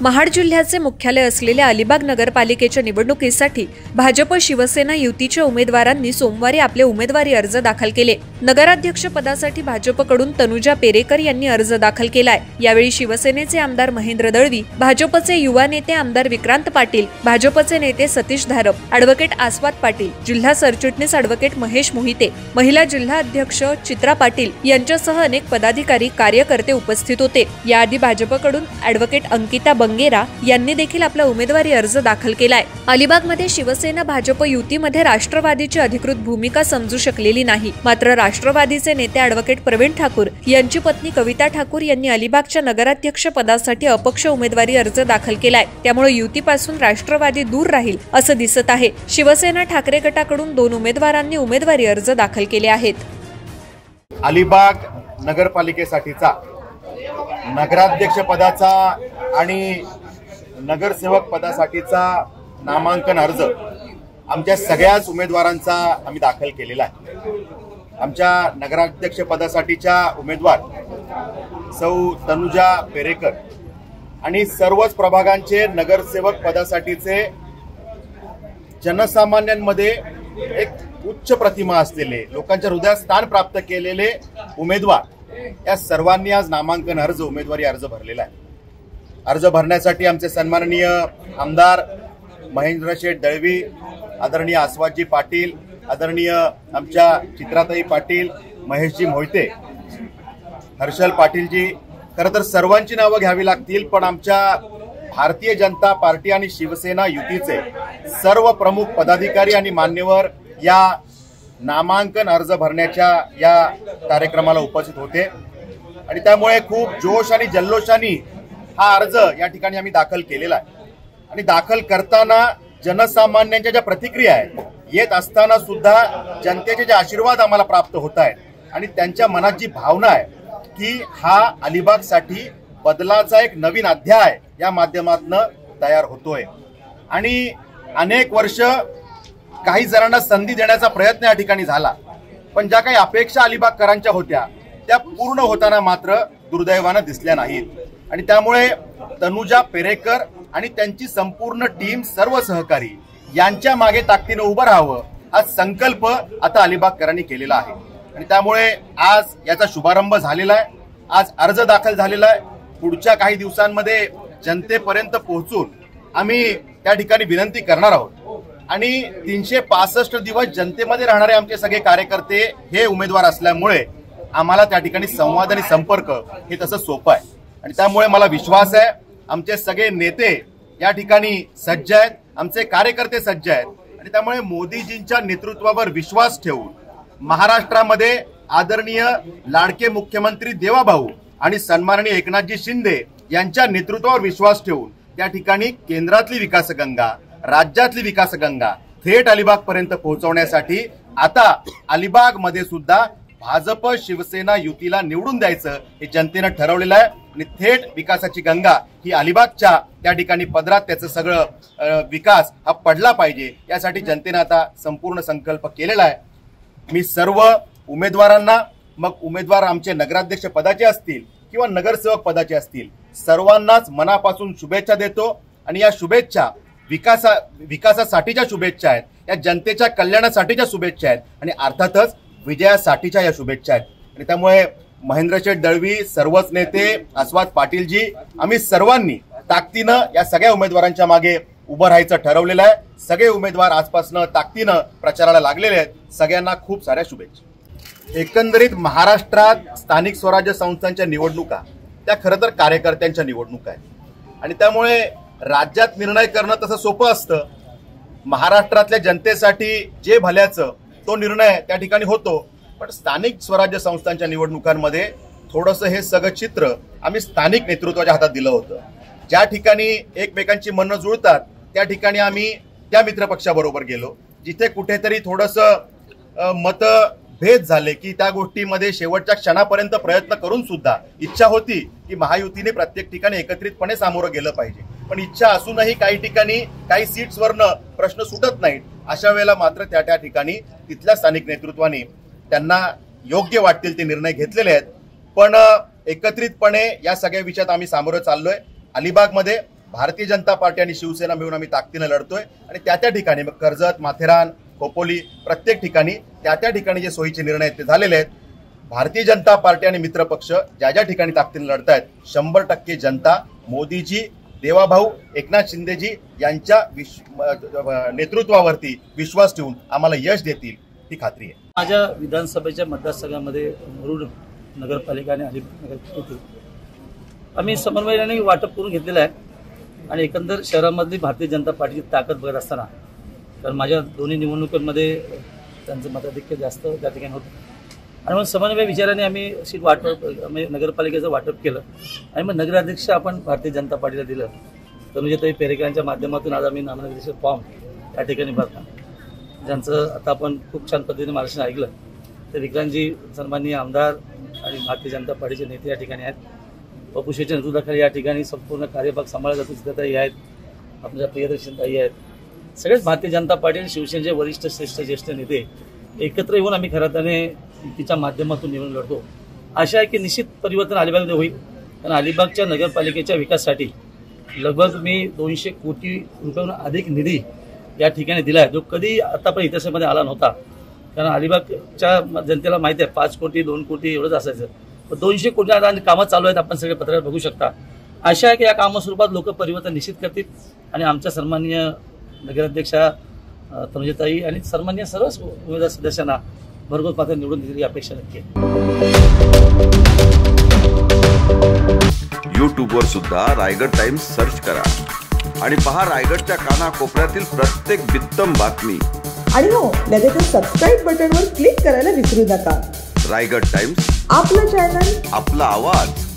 महाड जिल्ह्याचे मुख्यालय असलेल्या अलिबाग नगरपालिकेच्या निवडणुकीसाठी भाजप शिवसेना युतीच्या उमेदवारांनी सोमवारी आपले उमेदवारी अर्ज दाखल केले। नगराध्यक्ष पदासाठी भाजपकडून तनुजा पेरेकर यांनी अर्ज दाखल केलाय। यावेळी शिवसेनेचे आमदार महेंद्र दळवी, भाजपचे युवा नेते आमदार विक्रांत पाटील, भाजपचे नेते सतीश धारप, ॲडव्होकेट आस्वाद पाटील, जिल्हा सरचिटणीस ॲडव्होकेट महेश मोहिते, महिला जिल्हा अध्यक्ष चित्रा पाटील यांच्यासह अनेक पदाधिकारी कार्यकर्ते उपस्थित होते। याआधी भाजपकडून ॲडव्होकेट अंकिता बंगेरा यांनी देखील आपला उमेदवारी अर्ज दाखल केलाय। अलिबागमध्ये शिवसेना भाजप युतीमध्ये राष्ट्रवादीची अधिकृत भूमिका समजू शकलेली नाही। मात्र राष्ट्रवादीचे नेते ॲडव्होकेट प्रवीण ठाकूर यांची पत्नी कविता ठाकूर यांनी अलिबागच्या नगराध्यक्ष पदासाठी अपक्ष उमेदवारी अर्ज दाखल केलाय। त्यामुळे युतीपासून राष्ट्रवादी दूर राहील असं दिसत आहे। शिवसेना ठाकरे गटाकडून 2 उमेदवारांनी उमेदवारी अर्ज दाखल केले आहेत। अलिबाग नगरपालिकेसाठीचा नगराध्यक्ष पदाचा आणि नगरसेवक पदासाठीचा नामांकन अर्ज आमच्या सगळ्याच उमेदवारांचा आम्ही दाखल केलेला आहे। आमच्या नगराध्यक्ष पदासाठीच्या उमेदवार सौ तनुजा पेरेकर आणि सर्वच प्रभागांचे नगरसेवक पदासाठीचे जनसामान्यांमध्ये एक उच्च प्रतिमा असलेले, लोकांच्या हृदयात स्थान प्राप्त केलेले उमेदवार या सर्वांनी आज नामांकन अर्ज उमेदवारी अर्ज भरलेला आहे। अर्ज भरण्यासाठी आमचे सन्माननीय आमदार महेंद्र शेठ दळवी, आदरणीय आस्वादजी पाटील, आदरणीय आमच्या चित्राताई पाटील, महेशजी मोहिते, हर्षल पाटीलजी, खरं तर सर्वांची नावं घ्यावी लागतील, पण आमच्या भारतीय जनता पार्टी आणि शिवसेना युतीचे सर्व प्रमुख पदाधिकारी आणि मान्यवर या नामांकन अर्ज भरण्याच्या या कार्यक्रमाला उपस्थित होते आणि त्यामुळे खूप जोश आणि जल्लोषाने हा अर्ज या ठिकाणी आम्ही दाखल केलेला आहे। आणि दाखल करताना जनसामान्यांच्या ज्या प्रतिक्रिया आहेत, येत असताना सुद्धा जनतेचे जे आशीर्वाद आम्हाला प्राप्त होत आहेत आणि त्यांच्या मनात जी भावना आहे की हा अलिबागसाठी बदलाचा एक नवीन अध्याय या माध्यमातून तयार होतोय। आणि अनेक वर्ष काही जणांना संधी देण्याचा प्रयत्न या ठिकाणी झाला, पण ज्या काही अपेक्षा अलिबागकरांच्या होत्या त्या पूर्ण होताना मात्र दुर्दैवानं दिसल्या नाहीत। आणि त्यामुळे तनुजा पेरेकर आणि त्यांची संपूर्ण टीम, सर्व सहकारी यांच्या मागे ताकदीनं उभं राहावं हा संकल्प आता अलिबागकरांनी केलेला आहे। आणि त्यामुळे आज याचा शुभारंभ झालेला आहे, आज अर्ज दाखल झालेला आहे। पुढच्या काही दिवसांमध्ये जनतेपर्यंत पोहोचून आम्ही त्या ठिकाणी विनंती करणार आहोत आणि 365 दिवस जनतेमध्ये राहणारे आमचे सगळे कार्यकर्ते हे उमेदवार असल्यामुळे आम्हाला त्या ठिकाणी संवाद आणि संपर्क हे तसं सोपं आहे। आणि त्यामुळे मला विश्वास आहे आमचे सगळे नेते या ठिकाणी सज्ज आहेत, आमचे कार्यकर्ते सज्ज आहेत आणि त्यामुळे मोदीजींच्या नेतृत्वावर विश्वास ठेवून महाराष्ट्रामध्ये आदरणीय लाडके मुख्यमंत्री देवाभाऊ आणि सन्माननीय एकनाथजी शिंदे यांच्या नेतृत्वावर विश्वास ठेवून त्या ठिकाणी केंद्रातली विकासगंगा, राज्यातली विकासगंगा थेट अलिबागपर्यंत पोहोचवण्यासाठी आता अलिबागमध्ये सुद्धा भाजप शिवसेना युतीला निवडून द्यायचं हे जनतेनं ठरवलेलं आहे आणि थेट विकासाची गंगा ही अलिबागच्या त्या ठिकाणी पदरात त्याचं सगळं विकास हा पडला पाहिजे, यासाठी जनतेनं आता संपूर्ण संकल्प केलेला आहे। मी सर्व उमेदवारांना, मग उमेदवार आमचे नगराध्यक्ष पदाचे असतील किंवा नगरसेवक पदाचे असतील, सर्वांनाच मनापासून शुभेच्छा देतो आणि या शुभेच्छा विकासासाठीच्या शुभेच्छा आहेत, या जनतेच्या कल्याणासाठीच्या शुभेच्छा आहेत आणि अर्थातच विजयासाठीच्या या शुभेच्छा आहेत। आणि त्यामुळे महेंद्र शेठ दळवी, सर्वच नेते, आस्वाद पाटीलजी, आम्ही सर्वांनी ताकदीनं या सगळ्या उमेदवारांच्या मागे उभं राहायचं ठरवलेलं आहे। सगळे उमेदवार आजपासून ताकदीनं प्रचाराला लागलेले आहेत। सगळ्यांना खूप साऱ्या शुभेच्छा। एकंदरीत महाराष्ट्रात स्थानिक स्वराज्य संस्थांच्या निवडणुका त्या खरं तर कार्यकर्त्यांच्या निवडणुका आहेत आणि त्यामुळे राज्यात निर्णय करणं तसं सोपं असतं। महाराष्ट्रातल्या जनतेसाठी जे भल्याचं तो निर्णय त्या ठिकाणी होतो, पण स्थानिक स्वराज्य संस्थांच्या निवडणुकांमध्ये थोडंसं हे सगळं चित्र आम्ही स्थानिक नेतृत्वाच्या हातात दिलं होतं। ज्या ठिकाणी एकमेकांची मनं जुळतात त्या ठिकाणी आम्ही त्या मित्रपक्षाबरोबर गेलो, जिथे कुठेतरी थोडंसं मतभेद झाले की त्या गोष्टीमध्ये शेवटच्या क्षणापर्यंत प्रयत्न करून सुद्धा इच्छा होती की महायुतीने प्रत्येक ठिकाणी एकत्रितपणे सामोरं गेलं पाहिजे, पण इच्छा असूनही काही ठिकाणी काही सीट्सवरनं प्रश्न सुटत नाहीत। अशा वेळेला मात्र त्या ठिकाणी तिथल्या स्थानिक नेतृत्वाने त्यांना योग्य वाटतील ते निर्णय घेतलेले आहेत। पण एकत्रितपणे या सगळ्या विषयात आम्ही सामोरं चाललोय। अलिबागमध्ये भारतीय जनता पार्टी आणि शिवसेना मिळून आम्ही ताकदीने लढतोय आणि त्या ठिकाणी मग कर्जत, माथेरान, खोपोली प्रत्येक ठिकाणी त्या ठिकाणी जे सोयीचे निर्णय आहेत ते झालेले आहेत. भारतीय जनता पार्टी आणि मित्रपक्ष ज्या ठिकाणी ताकदीने लढतायत 100% जनता मोदीजी, देवाभाऊ एकनाथ शिंदेजी यांच्या नेतृत्वावरती विश्वास ठेवून आम्हाला यश देतील ही खात्री आहे. माझ्या विधानसभेच्या मतदारसंघामध्ये मुरुड नगरपालिका आणि अलिबाग नगरपालिका आम्ही समन्वयाने वाटप करून घेतलेलं आहे आणि एकंदर शहरामधली भारतीय जनता पार्टीची ताकद बघत असताना, कारण माझ्या दोन्ही निवडणुकांमध्ये त्यांचं मताधिक्य जास्त त्या ठिकाणी होतं आणि मग समन्वय विचाराने आम्ही सीट वाटप नगरपालिकेचं वाटप केलं आणि मग नगराध्यक्ष आपण भारतीय जनता पार्टीला दिलं. तनुजाताई पेरेकरांच्या माध्यमातून आज आम्ही नामनिर्देशन फॉर्म त्या ठिकाणी भरला, ज्यांचं आता आपण खूप छान पद्धतीने मार्गदर्शन ऐकलं. तर विक्रांतजी सन्माननीय आमदार आणि भारतीय जनता पार्टीचे नेते या ठिकाणी आहेत. पपुशेच्या नेतृत्वाखाली या ठिकाणी संपूर्ण कार्यभाग सांभाळला जातो. सीताताई आहेत, आपल्या प्रियदर्शनताई आहेत, सगळेच भारतीय जनता पार्टी आणि शिवसेनेचे वरिष्ठ श्रेष्ठ ज्येष्ठ नेते एकत्र येऊन आम्ही खऱ्या अर्थाने युतीच्या माध्यमातून निवडून लढतो. आशा आहे की निश्चित परिवर्तन अलिबागमध्ये होईल, कारण अलिबागच्या नगरपालिकेच्या विकासासाठी लगभग मी 200 कोटी रुपयांहून अधिक निधी या ठिकाणी दिला आहे, जो कधी आतापर्यंत इतिहासामध्ये आला नव्हता. कारण अलिबागच्या जनतेला माहिती आहे 5 कोटी 2 कोटी एवढंच असायचं, पण 200 कोटी आता कामं चालू आहेत. आपण सगळे पत्रकार बघू शकता. आशा आहे की या कामास्वरूपात लोक परिवर्तन निश्चित करतील आणि आमच्या सन्माननीय नगराध्यक्षा तनुजाताई आणि सन्माननीय सर्व उमेदवार सदस्यांना भरघोस पात्र निवडून देतील ही अपेक्षा नक्की आहे. यूट्यूबवर सुद्धा रायगड टाइम्स सर्च करा आणि पहा रायगडच्या कानाकोपऱ्यातील प्रत्येक बित्तम बातमी. आणि हो, लगेच सबस्क्राईब बटनवर क्लिक करायला विसरू नका. रायगड टाइम्स, आपलं चॅनल, आपला आवाज.